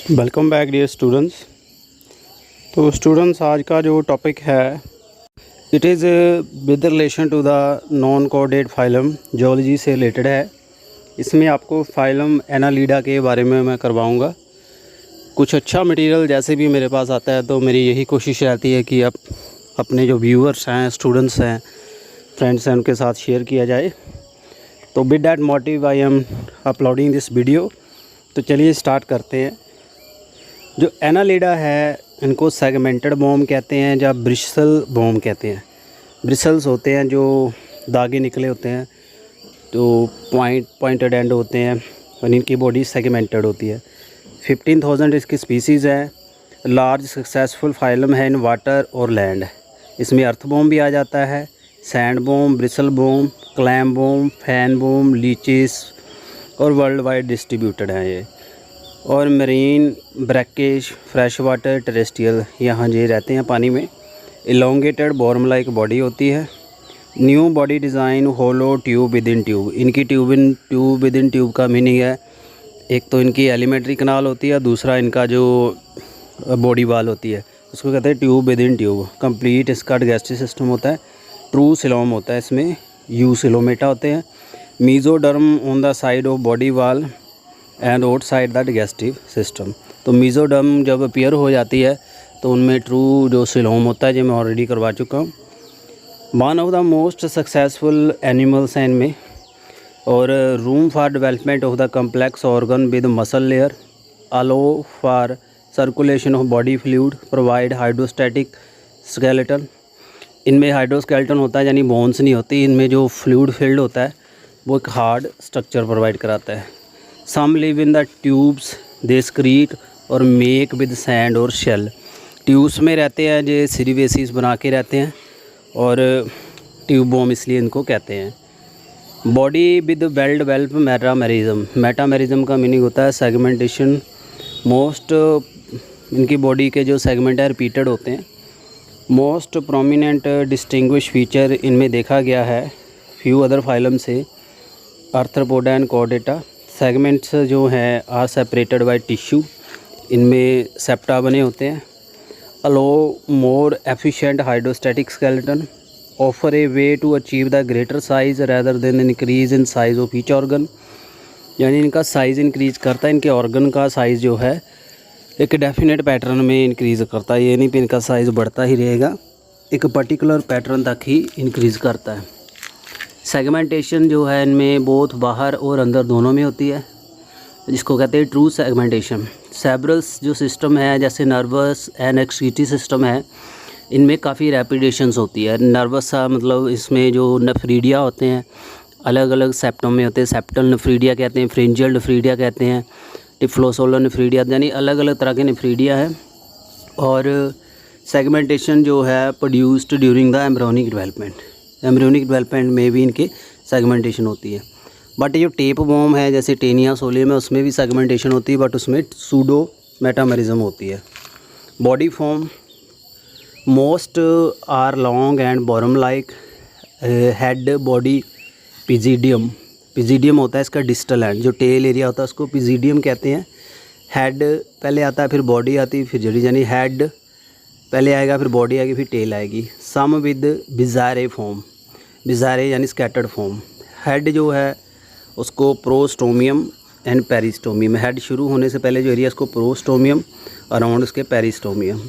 Welcome back dear students. तो students, आज का जो टॉपिक है it is with relation to the non coordinate phylum, geology से रिलेटेड है। इसमें आपको फाइलम एनालिडा के बारे में मैं करवाऊंगा। कुछ अच्छा मटेरियल जैसे भी मेरे पास आता है तो मेरी यही कोशिश रहती है कि आप अपने जो व्यूअर्स हैं, स्टूडेंट्स हैं, फ्रेंड्स हैं, उनके साथ शेयर किया जाए। तो with that motive I am uploading this video. तो चलिए स्टार्ट करते हैं। जो एनालिडा है इनको सेगमेंटेड बॉम कहते हैं या ब्रिसल बॉम कहते हैं। ब्रिसल्स होते हैं जो दागे निकले होते हैं, तो पॉइंटेड एंड होते हैं और इनकी बॉडी सेगमेंटेड होती है। 15,000 इसकी स्पीसीज़ है। लार्ज सक्सेसफुल फाइलम है इन वाटर और लैंड। इसमें अर्थ बॉम भी आ जाता है, sand worm, bristle worm, clam worm, fan worm, leeches और वर्ल्ड वाइड डिस्ट्रीब्यूटेड हैं ये। और marine, brackish, fresh water, terrestrial यहाँ ये रहते हैं पानी में। इलोंगेटेड बॉर्म लाइक बॉडी होती है। New body design, hollow tube within tube. इनकी ट्यूब विद इन ट्यूब का मीनिंग है, एक तो इनकी एलिमेंट्री कनाल होती है, दूसरा इनका जो बॉडी वाल होती है उसको कहते हैं tube within tube. Complete इसका डाइजेस्टिव सिस्टम होता है। ट्रू सिलोम होता है, इसमें यू सिलोमेटा होते हैं। Mesoderm on the side of body wall and outside the digestive system. तो मीजोडर्म जब अपीयर हो जाती है तो उनमें ट्रू जो सिलोम होता है, जो मैं ऑलरेडी करवा चुका हूँ। One of the most successful animals हैं इनमें। और room for development of the complex organ with muscle layer, allow for circulation of body fluid, provide hydrostatic skeleton. इनमें हाइड्रोस्केलेटन होता है, यानी बोन्स नहीं होती। इनमें जो फ्लूइड फील्ड होता है वो एक हार्ड स्ट्रक्चर प्रोवाइड कराता है। Some live in the tubes, they secrete और मेक विद सैंड और शेल। ट्यूब्स में रहते हैं, जो सिरिवेसिस बना के रहते हैं, और ट्यूब बॉम इसलिए इनको कहते हैं। Body with well develop metamerism. Metamerism का मीनिंग होता है सेगमेंटेशन। मोस्ट इनकी बॉडी के जो सेगमेंट है रिपीटेड होते हैं। मोस्ट प्रोमिनेंट डिस्टिंग्विश फीचर इनमें देखा गया है फ्यू अदर फाइलम से, आर्थ्रोपोडा एंड कॉर्डेटा। सेगमेंट्स जो हैं आर सेपरेटेड बाय टिश्यू। इनमें सेप्टा बने होते हैं। Allow more efficient hydrostatic skeleton, offer a way to achieve the greater size rather than increase in size of each organ. यानी इनका size increase करता है, इनके ऑर्गन का साइज़ जो है एक डेफिनेट पैटर्न में इंक्रीज़ करता है। ये नहीं कि इनका साइज़ बढ़ता ही रहेगा, एक पर्टिकुलर पैटर्न तक ही इंक्रीज़ करता है। सेगमेंटेशन जो है इनमें बोथ बाहर और अंदर दोनों में होती है, जिसको कहते हैं ट्रू सेगमेंटेशन। सेब्रल्स जो सिस्टम है, जैसे नर्वस एंड एक्सक्रीटरी सिस्टम है, इनमें काफ़ी रैपिडेशंस होती है। नर्वस का मतलब इसमें जो नेफ्रीडिया होते हैं अलग अलग सेप्टम में होते हैं। सेप्टल नेफ्रीडिया कहते हैं, फ्रिंजियल नेफ्रीडिया कहते हैं, टिफ्लोसोलर नेफ्रीडिया, यानी अलग अलग तरह के नेफ्रीडिया है। और सेगमेंटेशन जो है produced during the embryonic development. Embryonic development में भी इनके सेगमेंटेशन होती है। बट जो टेप बॉम है, जैसे टेनिया सोलियम है, उसमें भी सेगमेंटेशन होती है, बट उसमें सूडो मेटामेरिज्म होती है। Body form, most are long and worm like. Head, body, pygidium. Pygidium होता है इसका डिस्टल एंड, जो टेल एरिया होता है उसको पिजीडियम कहते हैं। हेड पहले आता है, फिर बॉडी आती है, फिर जड़ी, यानी हेड पहले आएगा, फिर बॉडी आएगी, फिर टेल आएगी। सम विद बिजारे फॉर्म। बिजारे यानी स्कैटर्ड फॉर्म। हेड जो है उसको प्रोस्टोमियम एंड पेरिस्टोमियम। हेड शुरू होने से पहले जो एरिया उसको प्रोस्टोमियम, अराउंड उसके पेरिस्टोमियम।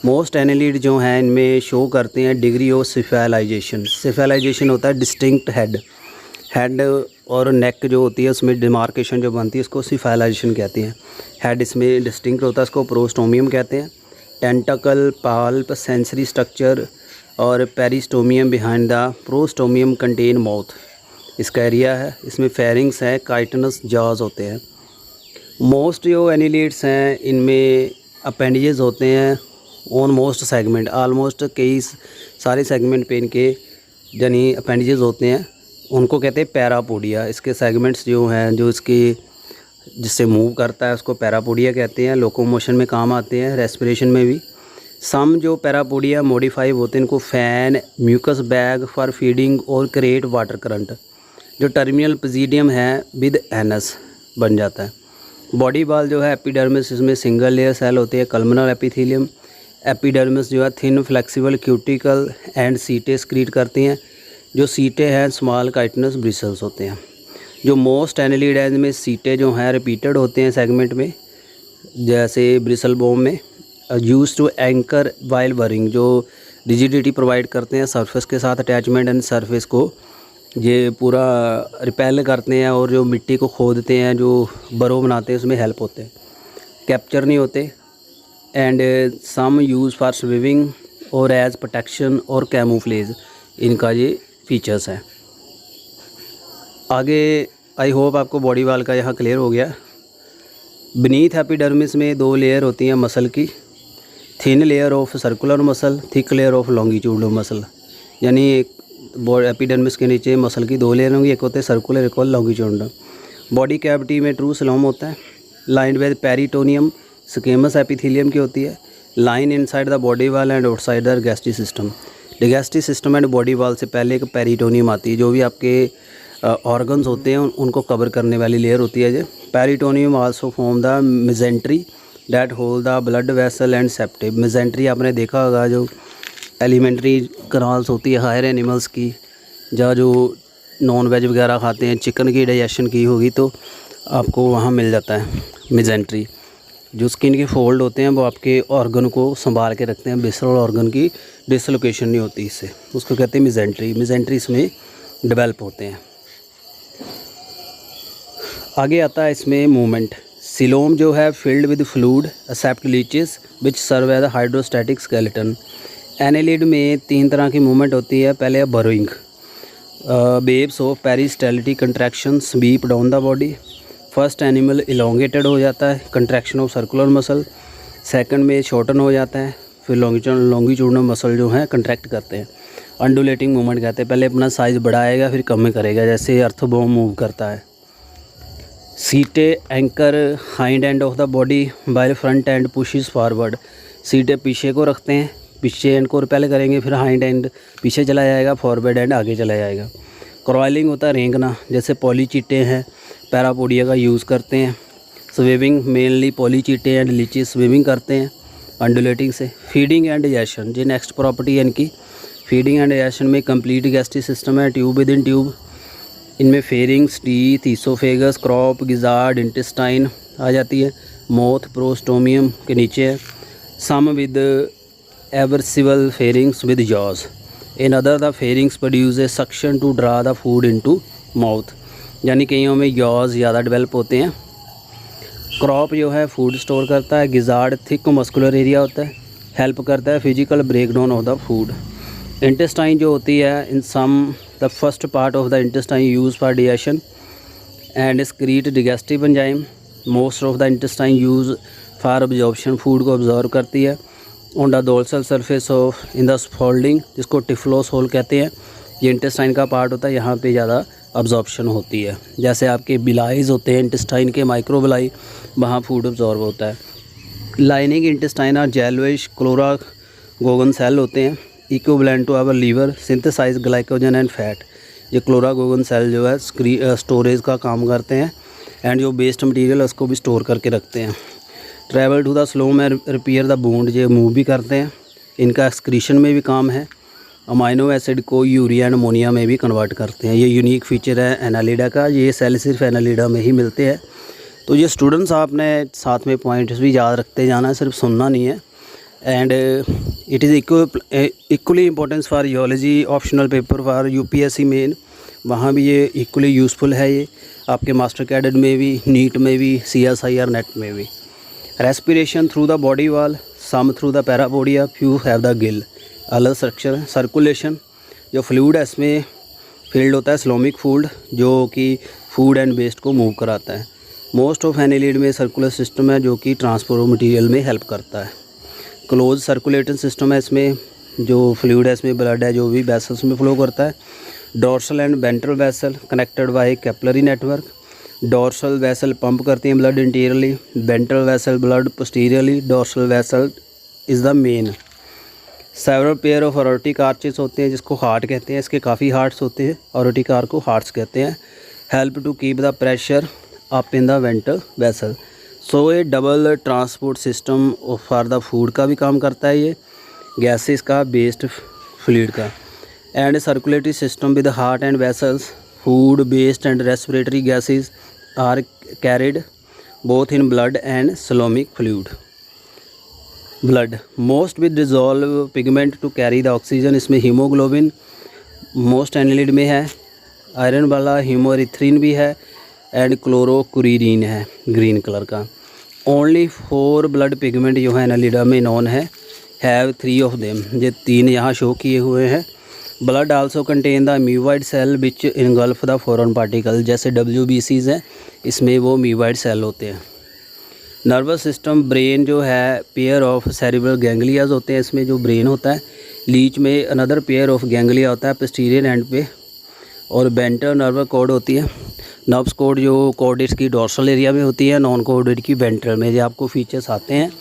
मोस्ट एनालिड जो हैं इनमें शो करते हैं डिग्री ऑफ सिफेलाइजेशन। सिफेलाइजेशन होता है डिस्टिंक्ट हेड। हेड और नेक जो होती है उसमें डिमार्केशन जो बनती है उसको सिफेलाइजेशन कहते हैं। हेड इसमें डिस्टिंक्ट होता है, उसको प्रोस्टोमियम कहते हैं। टेंटकल, पाल्प, सेंसरी स्ट्रक्चर और peristomium behind the prostomium contain mouth, इसका एरिया है। इसमें फेरिंग्स है, काइटनस जॉज होते हैं। मोस्ट जो एनिलिड्स हैं इनमें अपेंडेजेस होते हैं ऑन मोस्ट सेगमेंट। आलमोस्ट कई सारे सेगमेंट पे इनके यानी अपेंडेजेस होते हैं, उनको कहते हैं पैरापोडिया। इसके सेगमेंट्स जो हैं, जो इसके जिससे मूव करता है उसको पैरापोडिया कहते हैं। लोकोमोशन में काम आते हैं, रेस्पिरेशन में भी। सम जो पैरापोडिया मॉडिफाई होते हैं, इनको fan, mucus bag for feeding और क्रिएट वाटर करंट। जो टर्मिनल पिजीडियम है विद एनस बन जाता है। बॉडी वॉल जो है एपिडर्मिस, इसमें सिंगल लेयर सेल होते हैं, कल्मनर एपिथेलियम। एपिडर्मिस जो है थिन फ्लेक्सिबल क्यूटिकल एंड सीटे स्क्रीट करती हैं। जो सीटे हैं स्मॉल काइटनस ब्रिसल्स होते हैं। जो मोस्ट एनेलिडाइज में सीटे जो हैं रिपीटेड होते हैं सेगमेंट में, जैसे ब्रिसल बोम में। यूज टू एंकर वाइल बरिंग, जो रिजिडिटी प्रोवाइड करते हैं सरफेस के साथ अटैचमेंट एंड सरफेस को ये पूरा रिपेल करते हैं, और जो मिट्टी को खोदते हैं, जो बरो बनाते हैं, उसमें हेल्प होते हैं। कैप्चर नहीं होते। And some use for swimming और एज प्रोटेक्शन और कैमोफ्लेज, इनका ये फीचर्स हैं। आगे आई होप आपको बॉडी वॉल का यहाँ क्लियर हो गया। बीनीथ एपिडर्मिस में 2 लेयर होती हैं मसल की, thin layer of circular muscle, thick layer of longitudinal muscle. यानी एपिडर्मिस के नीचे मसल की 2 लेयर होंगी, एक होते हैं सर्कुलर, एक और लॉन्गिट्यूडनल। बॉडी कैविटी में ट्रू स्लोम होता है, लाइन विद पेरिटोनियम, स्केमस एपिथेलियम की होती है, line inside the body wall and outside the digestive system. Digestive system and body wall से पहले एक पेरिटोनियम आती है, जो भी आपके ऑर्गन्स होते हैं उनको कवर करने वाली लेयर होती है। जो peritoneum also form the mesentery that hold the blood vessel and septa. Mesentery आपने देखा होगा, जो एलिमेंट्री कनाल्स होती है हायर एनिमल्स की, जहाँ जो नॉन वेज वगैरह खाते हैं, चिकन की डाइजेशन की होगी तो आपको वहाँ मिल जाता है मेजेंट्री। जो स्किन के फोल्ड होते हैं वो आपके ऑर्गन को संभाल के रखते हैं, विसरल ऑर्गन की डिसलोकेशन नहीं होती इससे, उसको कहते हैं मेजेंट्री। मेजेंट्री इसमें डेवलप होते हैं। आगे आता है इसमें मूवमेंट। सिलोम जो है filled with fluid except leeches which serve as hydrostatic skeleton. Annelid में 3 तरह की मूवमेंट होती है। पहले है burrowing, waves of peristaltic contraction sweep down the body. First animal elongated हो जाता है, contraction of circular muscle. Second में शॉर्टन हो जाता है, फिर लॉन्गिट्यूडनल मसल जो है कंट्रैक्ट करते हैं। अंडुलेटिंग मूवमेंट कहते हैं, पहले अपना साइज़ बढ़ाएगा फिर कम करेगा, जैसे अर्थबॉम मूव करता है। सीटे anchor hind end of the body by front end pushes forward. सीटे पीछे को रखते हैं, पीछे एंड को रिपेल करेंगे, फिर हाइंड एंड पीछे चला जाएगा, फॉरवर्ड एंड आगे चला जाएगा। क्रॉलिंग होता है रेंगना, जैसे पॉलीचीटे हैं पैरापोडिया का यूज़ करते हैं। Swimming mainly polychaete and leeches swimming करते हैं अंडुलेटिंग से। फीडिंग एंड डाइजेशन, जी नेक्स्ट प्रॉपर्टी है इनकी। फीडिंग एंड डाइजेशन में कंप्लीट गैस्ट्रिक सिस्टम है, ट्यूब विद इन ट्यूब। इनमें pharynx, teeth, oesophagus, crop, gizzard, intestine आ जाती है। माउथ प्रोस्टोमियम के नीचे है। Some with eversible pharynx with jaws. In other the pharynx produce a suction to draw the food into mouth, यानी कईयों में जॉज ज़्यादा डेवलप होते हैं। क्रॉप जो है फूड स्टोर करता है। गिजार्ड थिक मस्कुलर एरिया होता है, हेल्प करता है physical breakdown of the food. Intestine जो होती है, in some the first part of the intestine use for digestion and secrete digestive enzyme. Most of the intestine use for absorption, food को absorb करती है। On the dorsal surface of in the folding, जिसको टिफ्लोस whole कहते हैं, ये intestine का part होता है, यहाँ पे ज़्यादा अब्जॉर्प्शन होती है। जैसे आपके बिलाइज होते हैं इंटेस्टाइन के, माइक्रोबिलाई, वहाँ फूड अब्जॉर्व होता है। लाइनिंग इंटेस्टाइन और जेलविश क्लोरा गोगन सेल होते हैं, equivalent to our liver, synthesize glycogen and fat. ये क्लोरा गोगन सेल जो है स्टोरेज का काम करते हैं, एंड जो वेस्ट मटेरियल है उसको भी स्टोर करके रखते हैं। Travel to the coelom and repair the wound, ये मूव भी करते हैं, इनका एक्सक्रीशन में भी काम है। अमाइनो एसिड को यूरिया एंड अमोनिया में भी कन्वर्ट करते हैं। ये यूनिक फीचर है एनालिडा का, ये सेल सिर्फ एनालिडा में ही मिलते हैं। तो ये स्टूडेंट्स आपने साथ में पॉइंट्स भी याद रखते जाना है, सिर्फ सुनना नहीं है। And it is equally importance for geology optional paper for UPSC main, वहाँ भी ये इक्वली यूज़फुल है। ये आपके मास्टर कैडेट में भी, नीट में भी, CSIR नेट में भी। Respiration through the body wall, some through the parapodia, few have the gill. अलग स्ट्रक्चर है। सर्कुलेशन, जो फ्लूइड है इसमें फील्ड होता है स्लोमिक फूड, जो कि फूड एंड वेस्ट को मूव कराता है। मोस्ट ऑफ एनेलिड में सर्कुलर सिस्टम है, जो कि ट्रांसपोर्ट मटेरियल में हेल्प करता है। क्लोज सर्कुलेटिंग सिस्टम है इसमें, जो फ्लूइड है इसमें ब्लड है जो भी वेसल्स में फ्लो करता है। Dorsal and ventral vessel connected by capillary network. Dorsal vessel pump करती हैं blood interiorly, ventral vessel blood posteriorly, dorsal vessel is the main. Several pair of orotic arches होते हैं, जिसको हार्ट कहते हैं, इसके काफ़ी हार्ट्स होते हैं, ऑरोटिक आर्च को हार्ट्स कहते हैं। Help to keep the pressure up in the ventral vessel, so ये double transport system for the food का भी काम करता है, ये गैसेस का, बेस्ड फ्लूइड का, and circulatory system with heart and vessels, food बेस्ड and respiratory gases are carried both in blood and coelomic fluid. Blood most with dissolved pigment to carry the oxygen, इसमें हीमोग्लोबिन मोस्ट एनिलिड में है, iron वाला हीमोरिथ्रिन भी है, and क्लोरोक्यूरिन है green colour का। Only 4 blood pigment जो है एनालिडा में नॉन है, हैव 3 ऑफ देम, ये 3 यहाँ शो किए हुए हैं। Blood also contain the amoeboid cell which engulf the foreign particle, जैसे WBCs हैं इसमें वो अमीबॉइड सेल होते हैं। नर्वस सिस्टम, ब्रेन जो है पेयर ऑफ सेरिब्रल गैंग्लियाज होते हैं, इसमें जो ब्रेन होता है, लीच में अनदर पेयर ऑफ गैंग्लिया होता है पोस्टीरियर एंड पे, और वेंट्रल नर्व कॉर्ड होती है। नर्व्स कॉर्ड जो कॉर्डेट्स की डोर्सल एरिया में होती है, नॉन कॉर्डेट की वेंट्रल में, जो आपको फीचर्स आते हैं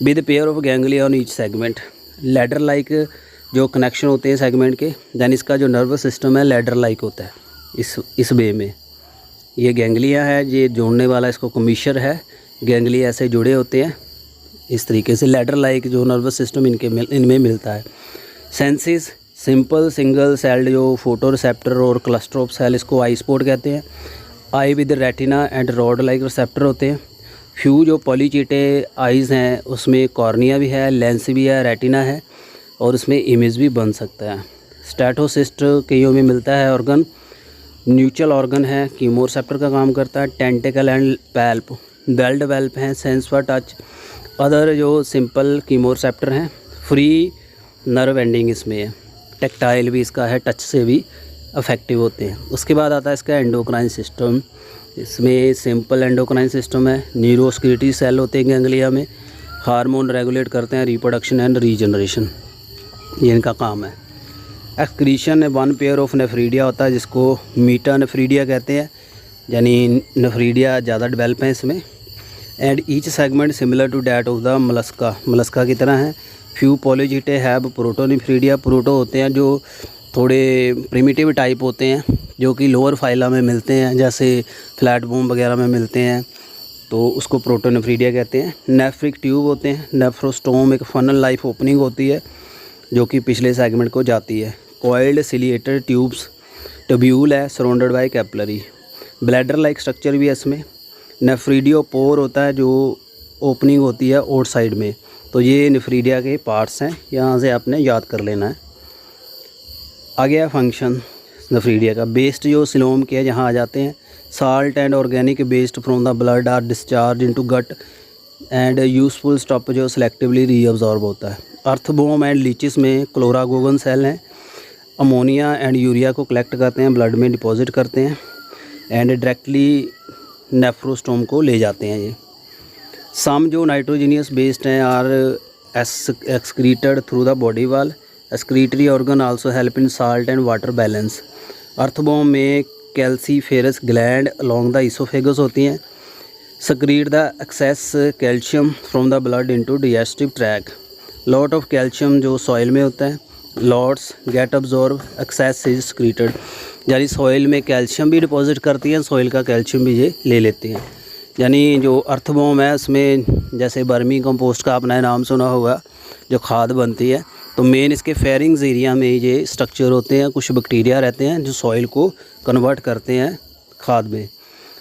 with pair of ganglia on each segment. Ladder like जो कनेक्शन होते हैं सेगमेंट के, दैन इसका जो नर्वस सिस्टम है लैडर लाइक होता है इस वे में। ये गैंग्लिया है, ये जोड़ने वाला इसको कमीशर है, गैंग्लिया ऐसे जुड़े होते हैं इस तरीके से, लैडर लाइक जो नर्वस सिस्टम इनमें मिलता है। सेंसिस, सिंपल सिंगल सेल्ड जो फोटो रिसेप्टर और क्लस्टर ऑफ सेल, इसको आई स्पॉट कहते हैं। Eye with retina and rod like receptor होते हैं। फ्यू जो पॉलीचिटे आइज़ हैं उसमें कॉर्निया भी है, लेंस भी है, रेटिना है, और उसमें इमेज भी बन सकता है। स्टैटोसिस्ट कईयों में मिलता है ऑर्गन। न्यूट्रल ऑर्गन है, कीमो रिसेप्टर का काम करता है। टेंटिकल एंड पैल्प, बेल्ट वेल्प हैं, सेंस फॉर टच। अदर जो सिंपल कीमो रिसेप्टर हैं, फ्री नर्व एंडिंग इसमें है। टेक्टाइल भी इसका है, टच से भी अफेक्टिव होते हैं। उसके बाद आता है इसका एंडोक्राइन सिस्टम, इसमें सिंपल एंडोक्राइन सिस्टम है। न्यूरोस्क्रिटी सेल होते हैं गैंग्लिया में, हार्मोन रेगुलेट करते हैं, रिप्रोडक्शन एंड रीजनरेशन, ये इनका काम है। एक्सक्रीशन 1 पेयर ऑफ नेफ्रीडिया होता है, जिसको मीटा नेफ्रीडिया कहते हैं, यानी नेफ्रीडिया ज़्यादा डेवलप है इसमें। And each segment similar to that of the Mollusca की तरह है। Few polychaete have protonephridia, proto होते हैं जो थोड़े प्रिमिटिव टाइप होते हैं, जो कि लोअर फाइला में मिलते हैं, जैसे फ्लैट बूम वगैरह में मिलते हैं, तो उसको प्रोटोनेफ्रीडिया कहते हैं। नेफ्रिक ट्यूब होते हैं। नेफ्रोस्टोम एक फनल लाइफ ओपनिंग होती है जो कि पिछले सेगमेंट को जाती है। कॉइल्ड सिलिएटेड ट्यूब्यूल है, surrounded by capillary. Bladder like structure भी है इसमें। नेफ्रीडियोपोर होता है जो ओपनिंग होती है आउट साइड में। तो ये नेफ्रीडिया के पार्ट्स हैं, यहाँ से आपने याद कर लेना है। आ गया फंक्शन नेफ्रीडिया का। बेस्ट जो सिलोम के हैं जहाँ आ जाते हैं। Salt and organic waste from the blood are discharge into gut and useful stuff जो सेलेक्टिवली रीअब्जॉर्ब होता है। अर्थबोम एंड लीचिस में क्लोरागोगन सेल हैं। अमोनिया एंड यूरिया को कलेक्ट करते हैं, ब्लड में डिपॉजिट करते हैं, एंड डायरेक्टली नेफ्रोस्टोम को ले जाते हैं। ये सम जो नाइट्रोजीनियस बेस्ड हैं are excreted through the body wall. Excretory organ also help in salt and water balance. Earthworm में calciferous gland along the oesophagus होती हैं। secrete the excess calcium from the blood into digestive tract. lot of calcium जो soil में होता है, lots get absorbed, excess is secreted, यानी soil में calcium भी डिपॉजिट करती है, सॉइल का कैल्शियम भी ये ले लेती हैं। यानी जो अर्थबॉम है उसमें जैसे बर्मी कंपोस्ट का आपने नाम सुना होगा, जो खाद बनती है, तो मेन इसके फेरिंग्स एरिया में ये स्ट्रक्चर होते हैं, कुछ बैक्टीरिया रहते हैं जो सॉइल को कन्वर्ट करते हैं खाद में।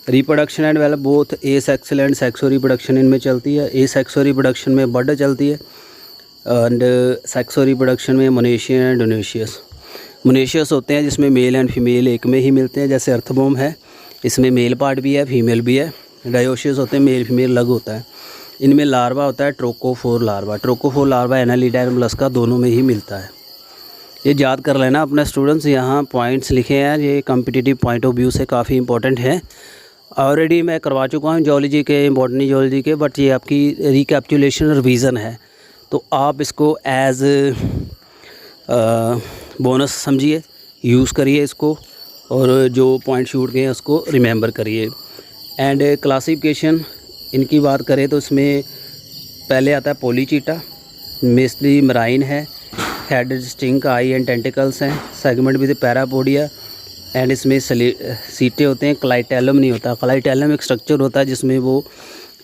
Reproduction and develop both asexual and sexual reproduction इनमें चलती है। ए सेक्सो रिप्रोडक्शन में बर्ड चलती है एंड सेक्सो रिप्रोडक्शन में मोनेशियन एंड डोनेशियस। मोनेशियस होते हैं जिसमें मेल एंड फीमेल एक में ही मिलते हैं, जैसे अर्थबॉम है इसमें मेल पार्ट भी है फीमेल भी है। डायोशियस होते हैं मेल फीमेल अलग होता है। इनमें लार्वा होता है trochophore larva. Trochophore larva Annelida and Mollusca दोनों में ही मिलता है। ये याद कर लेना अपने स्टूडेंट्स, यहाँ पॉइंट्स लिखे हैं, ये कॉम्पिटिटिव पॉइंट ऑफ व्यू से काफ़ी इंपॉर्टेंट है। ऑलरेडी मैं करवा चुका हूँ जियोलॉजी के, बॉटनी जियोलॉजी के, बट ये आपकी रिकैप्चुलेशन रिवीजन है, तो आप इसको एज बोनस समझिए, यूज़ करिए इसको, और जो पॉइंट शूट गए हैं उसको रिमेंबर करिए। एंड क्लासिफिकेशन इनकी बात करें तो इसमें पहले आता है पॉलीचीटा, मेस्ली मराइन है, head stink I and tentacles हैं, सेगमेंट विद पैरापोडिया, एंड इसमें सीटे होते हैं। क्लाइटेलम नहीं होता। क्लाइटेलम एक स्ट्रक्चर होता है जिसमें वो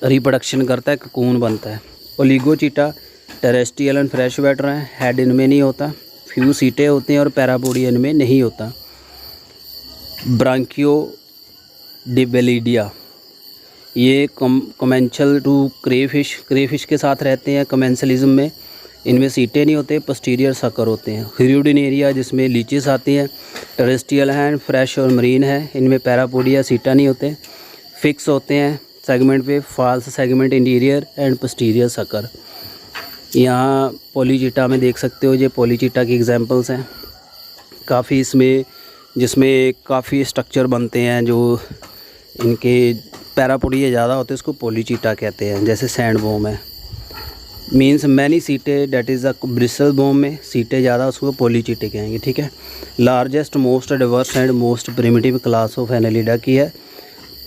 रिप्रोडक्शन करता है, ककून बनता है। ओलिगोचीटा टेरेस्ट्रियल एंड फ्रेश वाटर हैं, हेड इनमें नहीं होता, फ्यू सीटें होते हैं और पैरापोडिया इनमें नहीं होता। ब्रांकियो डिबेलिडिया ये कमेंशल टू क्रेफिश के साथ रहते हैं कमेंसलिज्म में, इनमें सीटें नहीं होते, पोस्टीरियर सकर होते हैं। हिरुडिनेरिया जिसमें लीचेस आती हैं, टेरेस्ट्रियल हैं, फ्रेश और मरीन है, इनमें पैरापोडिया सीटा नहीं होते, फिक्स होते हैं सेगमेंट पे, false segment interior and posterior sucker. यहाँ पॉलीचीटा में देख सकते हो, ये पॉलीचीटा की एग्जांपल्स हैं काफ़ी इसमें, जिसमें काफ़ी स्ट्रक्चर बनते हैं जो इनके पैरापोडिया ज़्यादा होते हैं, उसको पॉलीचीटा कहते हैं। जैसे सैंड बोम है, मीन्स मैनी सीटें, डेट इज़ अ ब्रिसल बोम में सीटें ज़्यादा, उसको पॉलीचीटे कहेंगे, ठीक है। Largest most diverse and most primitive class of Annelida की है,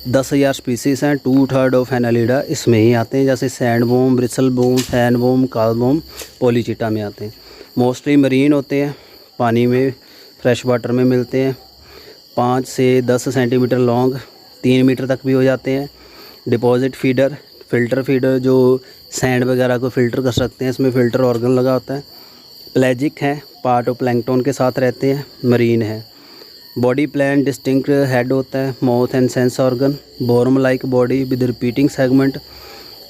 10,000 स्पीसीज़ हैं, 2/3 ऑफ एनालिडा इसमें ही आते हैं, जैसे सैंड बोम, ब्रिसल बोम, फैन बोम, काल बोम पॉलीचीटा में आते हैं। मोस्टली मरीन होते हैं, पानी में फ्रेश वाटर में मिलते हैं, 5 से 10 सेंटीमीटर लॉन्ग, 3 मीटर तक भी हो जाते हैं। डिपॉजिट फीडर, फ़िल्टर फीडर जो सैंड वगैरह को फ़िल्टर कर सकते हैं, इसमें फ़िल्टर ऑर्गन लगा होता है। प्लेजिक है, पार्ट ऑफ प्लैंकटन के साथ रहते हैं, मरीन है। बॉडी प्लान डिस्टिंक्ट हेड होता है, mouth and sense organ, worm like body with repeating segment,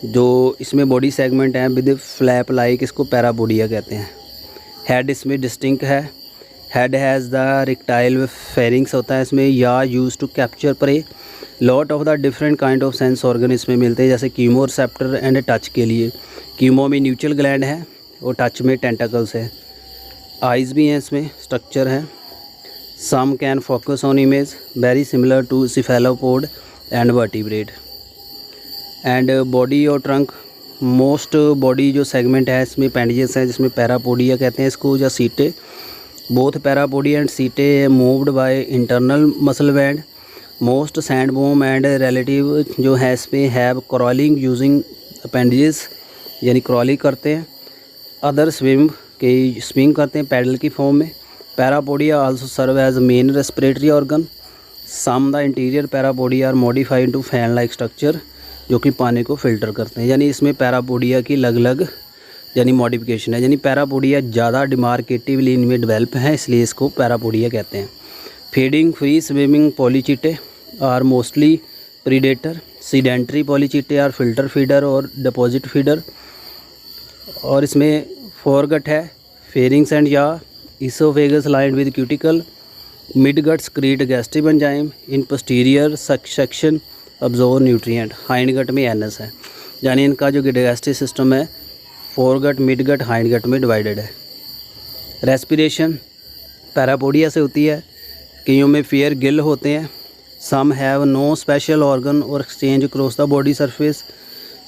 जो इसमें बॉडी सेगमेंट हैं विद फ्लैप लाइक, इसको पैरापोडिया कहते हैं। हेड इसमें डिस्टिंक्ट है, head has the retractile pharynx होता है इसमें, या use to capture prey. Lot of the different kind of sense organ इसमें मिलते हैं, जैसे कीमो रिसेप्टर एंड टच के लिए, कीमो में न्यूट्रल ग्लैंड है और टच में टेंटाकल्स है। आइज़ भी हैं इसमें, स्ट्रक्चर है। Some can focus on image, very similar to cephalopod and vertebrate. And body और ट्रंक, मोस्ट बॉडी जो सेगमेंट है इसमें पेंडिजेस हैं, जिसमें पैरापोडिया कहते हैं इसको, या setae. Both parapodia and setae moved by internal muscle band. Most sand worm and relative जो है इसमें हैव क्रॉलिंग यूजिंग अपेंडेजेस, यानी क्रॉलिंग करते हैं। अदर स्विमिंग करते हैं पैडल की फॉर्म में। Parapodia also serve as main respiratory organ. Some the interior parapodia are modified to fan like structure, जो कि पानी को फिल्टर करते हैं। यानी इसमें पैरापोडिया की अलग अलग यानी मॉडिफिकेशन है, यानी पैरापोडिया ज़्यादा डिमार्केटिवली इनमें डेवलप है, इसलिए इसको पैरापोडिया कहते हैं। Feeding free swimming polychaete are mostly predator, sedentary polychaete are filter feeder और डिपॉजिट फीडर। और इसमें फोरगट है, फेरिंग्स एंड या oesophagus lined with cuticle, mid gut secrete gastric enzyme, in posterior section absorb nutrient. Hind gut में anus है, यानी इनका जो डाइजेस्टिव सिस्टम है foregut, mid gut, hind gut में डिवाइडेड है। रेस्पिरेशन पैरापोडिया से होती है, कईयों में फेयर गिल होते हैं। Some have no special organ और exchange cross the body surface.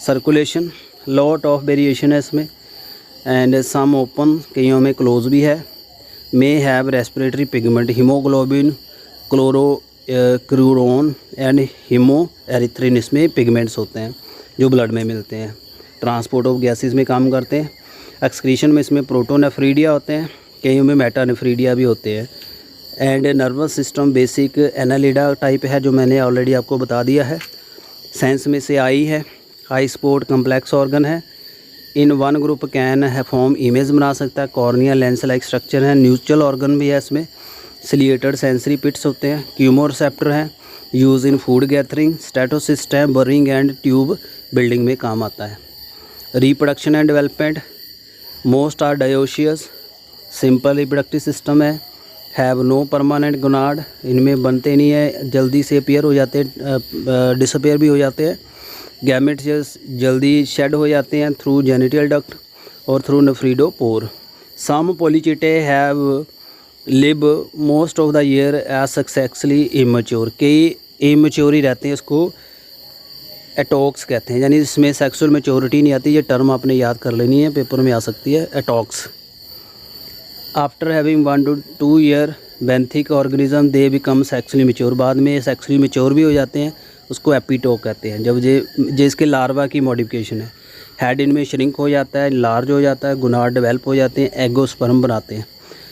Circulation lot of variation है इसमें, एंड सम ओपन, कईयों में क्लोज भी है। May have respiratory pigment, haemoglobin, chlorocruorin and haemerythrin, इसमें पिगमेंट्स होते हैं जो ब्लड में मिलते हैं। ट्रांसपोर्ट ऑफ गैसेस में काम करते हैं। एक्सक्रीशन में इसमें प्रोटोनेफ्रीडिया होते हैं, कईयों में मेटानेफ्रीडिया भी होते हैं। And nervous system basic Annelida type है, जो मैंने ऑलरेडी आपको बता दिया है। सेंस में से आई है, आई स्पोर्ट कम्प्लेक्स ऑर्गन है। इन वन ग्रुप कैन है फॉर्म इमेज बना सकता है, कॉर्निया लेंस लाइक स्ट्रक्चर है। न्यूट्रल ऑर्गन भी है इसमें, सिलिएटेड सेंसरी पिट्स होते हैं। क्यूमो रिसेप्टर है, use in food gathering. Statocyst burrowing and tube building में काम आता है। Reproduction and development, most are dioecious, simple reproductive system है। हैव नो परमानेंट गोनाड, इनमें बनते नहीं है, जल्दी से अपीयर हो जाते हैं, डिसअपीयर भी हो जाते हैं। गैमेट्स जल्दी शेड हो जाते हैं थ्रू जेनिटल डक्ट और through nephridiopore. Some polychaete have live most of the year as sexually immature, कई इमेच्योर ही रहते हैं, इसको एटॉक्स कहते हैं, यानी इसमें सेक्सुअल मैच्योरिटी नहीं आती। ये टर्म आपने याद कर लेनी है, पेपर में आ सकती है, atokes. After having 1 to 2 year benthic organism they become sexually mature, बाद में सेक्सुअली मैच्योर भी हो जाते हैं, उसको एपिटोक कहते हैं। जब ये इसके लार्वा की मॉडिफिकेशन है। हेड इनमें श्रिंक हो जाता है, लार्ज हो जाता है, गुनाड डेवलप हो जाते हैं, एगोस्पर्म बनाते हैं।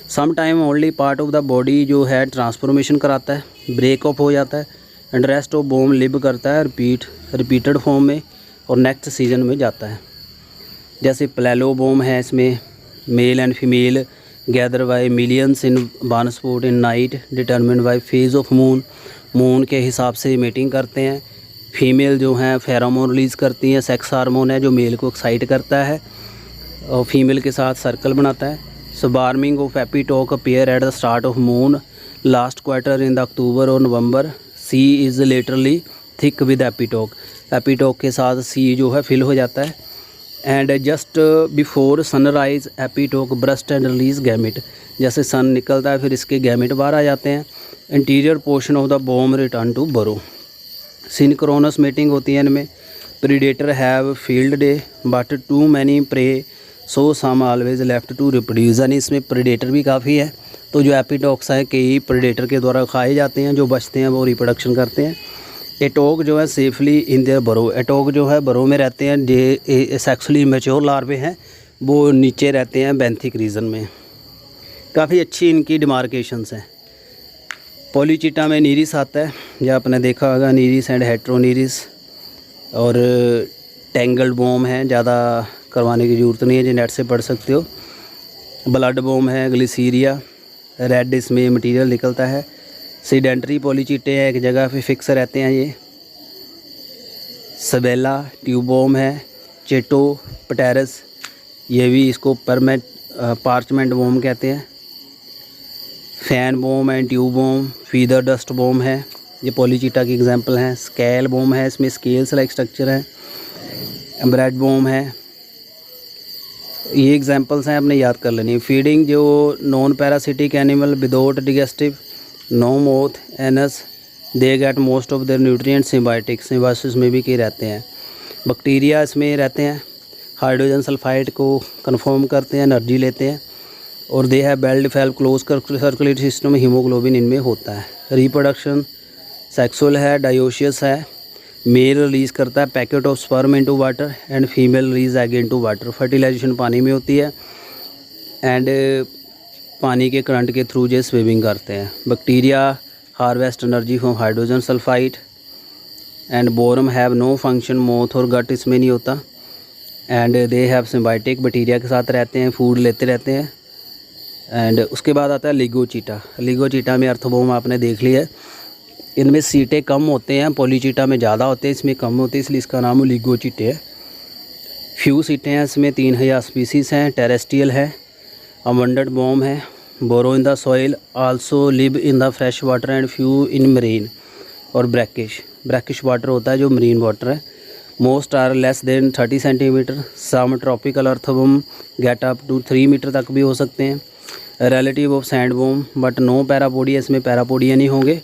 Some time only part of the body जो है ट्रांसफॉर्मेशन कराता है, ब्रेक ऑफ हो जाता है, and rest of worm live करता है रिपीटेड फॉर्म में, और नेक्स्ट सीजन में जाता है। जैसे प्लेलोबोम है, इसमें male and female gather by millions in barn spot in night determined by phase of moon. Moon के हिसाब से मीटिंग करते हैं। फीमेल जो हैं फेरोमोन रिलीज़ करती हैं, सेक्स हार्मोन है जो मेल को एक्साइट करता है और फीमेल के साथ सर्कल बनाता है। Swarming of epitoke appear at the start of moon last quarter in the October और November. Sea is literally thick with epitoke. Epitoke के साथ सी जो है फिल हो जाता है। And just before sunrise epitoke burst and release gamete. जैसे sun निकलता है फिर इसके गैमिट बाहर आ जाते हैं। Interior portion of the worm return to burrow. Synchronous meeting होती है इनमें। Predator have field day but too many prey so some always left to reproduce. यानी इसमें प्रीडेटर भी काफ़ी है, तो जो एपीटॉक्स हैं कई प्रीडेटर के द्वारा खाए जाते हैं, जो बचते हैं वो रिप्रोडक्शन करते हैं। एटोक जो है सेफली इन देयर बरो। एटोक जो है बरो में रहते हैं। जे सेक्सुअली मैच्योर लार्वे हैं वो नीचे रहते हैं बेंथिक रीजन में। काफ़ी अच्छी इनकी डिमार्केशंस हैं। पॉलीचिटा में नीरिस आता है, या आपने देखा होगा नीरिस एंड हेट्रोनीरिस। और टेंगल्ड बॉम है, ज़्यादा करवाने की ज़रूरत नहीं है, जो नेट से पढ़ सकते हो। ब्लड बॉम है, ग्लिसीरिया रेड इसमें मटेरियल निकलता है। सीडेंट्री पॉलीचिटे हैं, एक जगह पे फिक्स रहते हैं ये। सबेला ट्यूबोम है। चेटो पटेरस, ये भी इसको पार्चमेंट बॉम कहते हैं। Fan worm and tube worm. Feather duster worm है, ये पॉलीचिटा की एग्जांपल हैं। स्केल बॉम है, इसमें स्केल्स लाइक स्ट्रक्चर है। ब्रेड बॉम है। ये एग्जांपल्स हैं, आपने याद कर लेनी। फीडिंग जो non parasitic animal without digestive, no mouth anus, they get most of their nutrient symbiotic. Symbiosis में भी कई रहते हैं। बैक्टीरिया इसमें रहते हैं, हाइड्रोजन सल्फाइड को कन्फर्म करते हैं, एनर्जी लेते हैं। और दे है well develop close circulatory system, haemoglobin इनमें होता है। रिप्रोडक्शन सेक्सुअल है, डायोशियस है। मेल रिलीज़ करता है packet of sperm into water and female release egg into water. Fertilisation पानी में होती है एंड पानी के करंट के थ्रू जो स्विमिंग करते हैं। Bacteria harvest energy from hydrogen sulphide and worm have no function, mouth और गट इसमें नहीं होता। And they have symbiotic, bacteria के साथ रहते हैं, फूड लेते रहते हैं। एंड उसके बाद आता है लिगोचीटा। लिगोचीटा में अर्थबोम आपने देख लिया है। इनमें सीटें कम होते हैं, पॉलीचिटा में ज़्यादा होते हैं, इसमें कम होते हैं, इसलिए इसका नाम लिगोचीटे है। फ्यू सीटें हैं, इसमें 3000 स्पीसीज़ हैं। टेरेस्ट्रियल है। अबंडेंट बॉम है। Burrow in the soil, also live in the fresh water and few in marine. और ब्रैकिश वाटर होता है जो मरीन वाटर है। Most are less than 30 centimetre. Some tropical earthworm get up to 3 metre तक भी हो सकते हैं। Relative of sand worm but no parapodia, इसमें पैरापोडिया नहीं होंगे।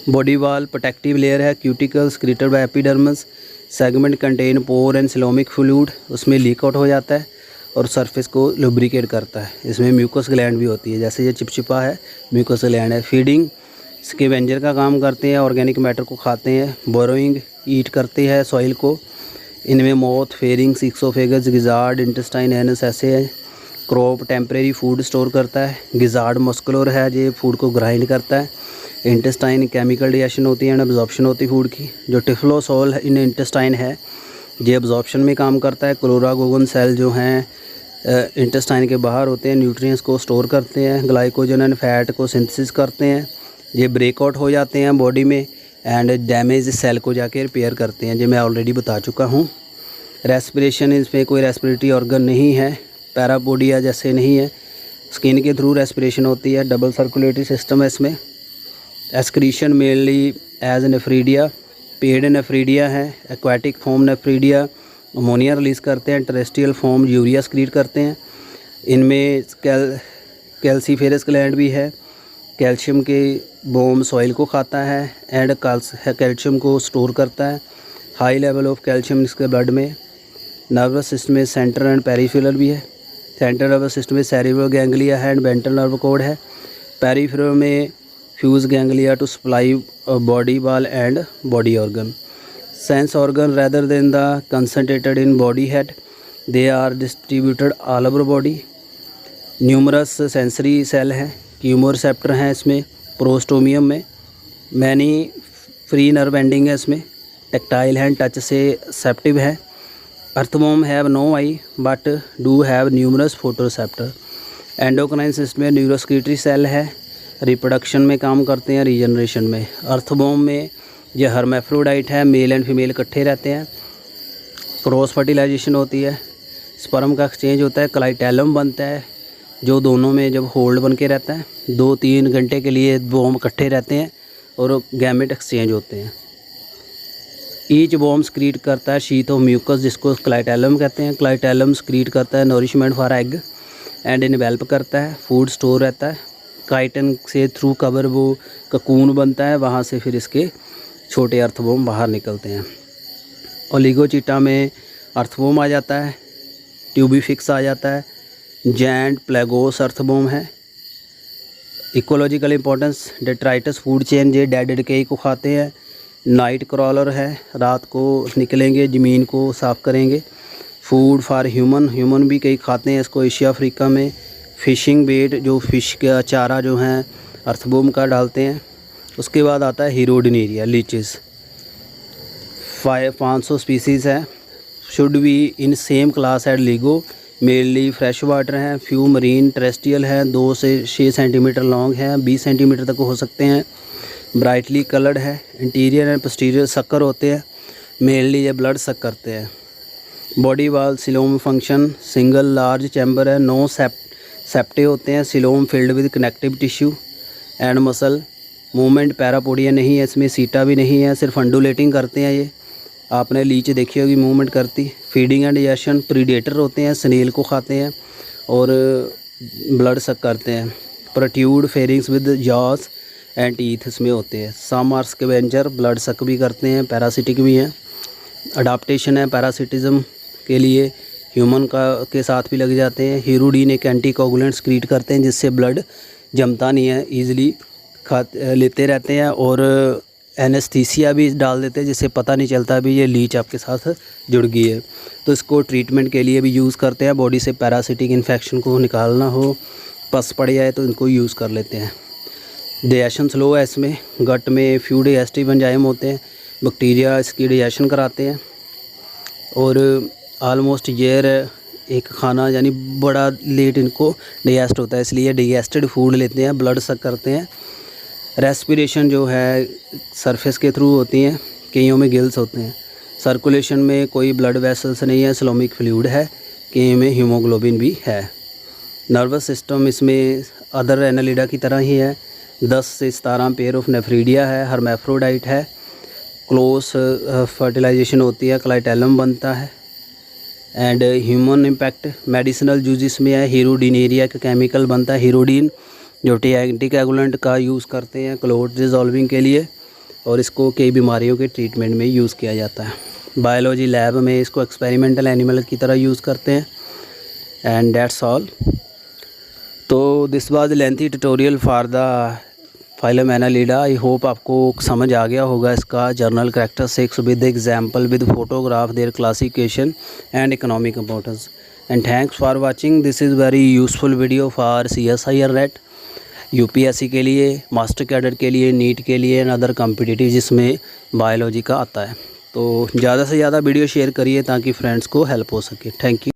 बॉडी वाल प्रोटेक्टिव लेयर है। Cuticle created by epidermis. Segment contain pore and coelomic fluid, उसमें लीक आउट हो जाता है और सरफेस को लुब्रिकेट करता है। इसमें म्यूकस ग्लैंड भी होती है, जैसे ये चिपचिपा है म्यूकस ग्लैंड है। फीडिंग स्कैवेंजर का काम करते हैं, ऑर्गेनिक मैटर को खाते हैं। बोरोइंग ईट करते हैं सॉइल को। इनमें mouth, pharynx, oesophagus, gizzard, intestine, anus ऐसे है। क्रॉप टेम्परेरी फूड स्टोर करता है। गिजार्ड मस्कुलर है, ये फूड को ग्राइंड करता है। इंटेस्टाइन केमिकल डाइजेशन होती है एंड अब्जॉर्प्शन होती है फूड की। जो टिफ्लोसोल इन इंटेस्टाइन है, ये अब्जॉर्प्शन में काम करता है। क्लोरागोगन सेल जो हैं इंटेस्टाइन के बाहर होते हैं, न्यूट्रिएंट्स को स्टोर करते हैं। ग्लाइकोजन एंड फैट को सिंथेसिस करते हैं। ये ब्रेकआउट हो जाते हैं बॉडी में एंड डैमेज सेल को जाके रिपेयर करते हैं, जो मैं ऑलरेडी बता चुका हूँ। रेस्पिरेशन, इसमें कोई रेस्पिरेटरी ऑर्गन नहीं है, पैरापोडिया जैसे नहीं है। स्किन के थ्रू रेस्पिरेशन होती है। डबल सर्कुलेटरी सिस्टम है इसमें। Excretion mainly as nephridia, paired nephridia है। Aquatic form nephridia ammonia release करते हैं। टेरेस्ट्रियल फॉर्म यूरिया सक्रीट करते हैं। इनमें कैल्सीफेरस ग्लैंड भी है। कैल्शियम के बॉम सॉइल को खाता है एंड कैल्शियम को स्टोर करता है। हाई लेवल ऑफ कैल्शियम इसके ब्लड में। नर्वस सिस्टम में सेंट्रल एंड पेरिफेरल भी है। सेंट्रल नर्वस सिस्टम में सेरिब्रल गैंग्लिया है एंड वेंट्रल नर्व कोड है। पेरिफेरल में fuse ganglia to supply body wall and body organ. Sense organ rather than the concentrated in body head, they are distributed all over body. Numerous sensory cell हैं, chemoreceptor हैं इसमें। Prostomium में many free nerve ending है इसमें। Tactile हैं, touch से सेप्टिव है। Earthworm have no eye but do have numerous photoreceptor. Endocrine system में न्यूरोस्क्रीटरी सेल है, रिप्रोडक्शन में काम करते हैं, रीजनरेशन में। अर्थवॉर्म में यह हर्मेफ्रोडाइट है, मेल एंड फीमेल इकट्ठे रहते हैं, क्रॉस फर्टिलाइजेशन होती है, स्पर्म का एक्सचेंज होता है, क्लाइटेलम बनता है जो दोनों में जब होल्ड बन के रहता है 2-3 घंटे के लिए वॉर्म इकट्ठे रहते हैं और गैमेट एक्सचेंज होते हैं। ईच वॉर्म स्क्रीट करता है शीथ ऑफ म्यूकस जिसको क्लाइटेलम कहते हैं। क्लाइटेलम स्क्रीट करता है nourishment for egg and envelope करता है, फूड स्टोर रहता है। काइटन से थ्रू कवर वो ककून बनता है, वहाँ से फिर इसके छोटे अर्थवॉर्म बाहर निकलते हैं। ओलिगोचिटा में अर्थवॉर्म आ जाता है, ट्यूबिफिक्स आ जाता है, जैंट प्लेगोस अर्थवॉर्म है। Ecological importance, detritus food chain ये डेड डिकेई को खाते हैं। नाइट क्रॉलर है, रात को निकलेंगे, ज़मीन को साफ़ करेंगे। फूड फॉर ह्यूमन भी कई खाते हैं इसको एशिया अफ्रीका में। फ़िशिंग बेट जो फ़िश का चारा जो है अर्थवॉर्म का डालते हैं। उसके बाद आता है हीरोडिनेरिया लीचेस, 500 स्पीसीज़ है। Should be in same class at oligo. Mainly fresh water हैं, फ्यू मरीन टेरेस्ट्रियल है, 2 से 6 सेंटीमीटर लॉन्ग है, 20 सेंटीमीटर तक हो सकते हैं। ब्राइटली कलर्ड है। इंटीरियर एंड पोस्टीरियर सक्कर होते हैं, मेनली ये ब्लड सक करते हैं। Body wall coelom function, single large chamber है, 9 सेप्टे होते हैं, coelom filled with connective tissue and muscle. Movement parapodia नहीं है इसमें, सीटा भी नहीं है, सिर्फ अंडुलेटिंग करते हैं ये। आपने लीच देखी होगी मूवमेंट करती। फीडिंग एंड डाइजेशन, प्रीडेटर होते हैं, स्नेल को खाते हैं और ब्लड सक करते हैं। Protrude pharynx with jaws and teeth इसमें होते हैं। सम आर स्कैवेंजर, ब्लड सक भी करते हैं, पैरासिटिक भी हैं। अडाप्टेशन है पैरासिटिज्म के लिए, ह्यूमन का के साथ भी लग जाते हैं। हीरोडीन एक एंटीकोगुलेंट स्क्रीट करते हैं जिससे ब्लड जमता नहीं है, ईज़िली लेते रहते हैं। और एनेस्थीसिया भी डाल देते हैं जिससे पता नहीं चलता भी ये लीच आपके साथ जुड़ गई है। तो इसको ट्रीटमेंट के लिए भी यूज़ करते हैं। बॉडी से पैरासिटिक इन्फेक्शन को निकालना हो, पस पड़ जाए तो इनको यूज़ कर लेते हैं। डाइजेशन स्लो है इसमें। गट में फ्यू डाइजेस्टिव एंजाइम होते हैं, बैक्टीरिया इसकी डाइजेशन कराते हैं। और आलमोस्ट ईयर एक खाना यानी बड़ा लेट इनको डाइजेस्ट होता है, इसलिए डाइजेस्टेड फूड लेते हैं, ब्लड सक करते हैं। रेस्पिरेशन जो है सरफेस के थ्रू होती हैं, कईयों में गिल्स होते हैं। सर्कुलेशन में कोई ब्लड वेसल्स नहीं है, स्लोमिक फ्लूइड है, कईयों में हीमोग्लोबिन भी है। नर्वस सिस्टम इसमें अदर एनालिडा की तरह ही है। 10 से 17 पेयर ऑफ नेफ्रीडिया है, हर्मेफ्रोडाइट है, क्लोज फर्टिलाइजेशन होती है, क्लाइटेलम बनता है। And human impact, medicinal uses में है। हीरोडिनेरिया का केमिकल बनता है, हीरोडीन, जो एंटीकोगुलेंट का यूज़ करते हैं क्लोट डिज़ोल्विंग के लिए, और इसको कई बीमारियों के ट्रीटमेंट में यूज़ किया जाता है। बायोलॉजी लैब में इसको एक्सपेरिमेंटल एनिमल की तरह यूज़ करते हैं। And that's all. तो this was lengthy tutorial for the phylum Annelida. I hope आपको समझ आ गया होगा इसका general characteristics with example with photograph, their classification and economic importance. And thanks for watching. This is very useful video for CSIR NET, UPSC के लिए, master cadre के लिए, नीट के लिए एंड अदर कॉम्पिटिटिव जिसमें बायोलॉजी का आता है। तो ज़्यादा से ज़्यादा वीडियो शेयर करिए ताकि फ्रेंड्स को हेल्प हो सके। Thank you.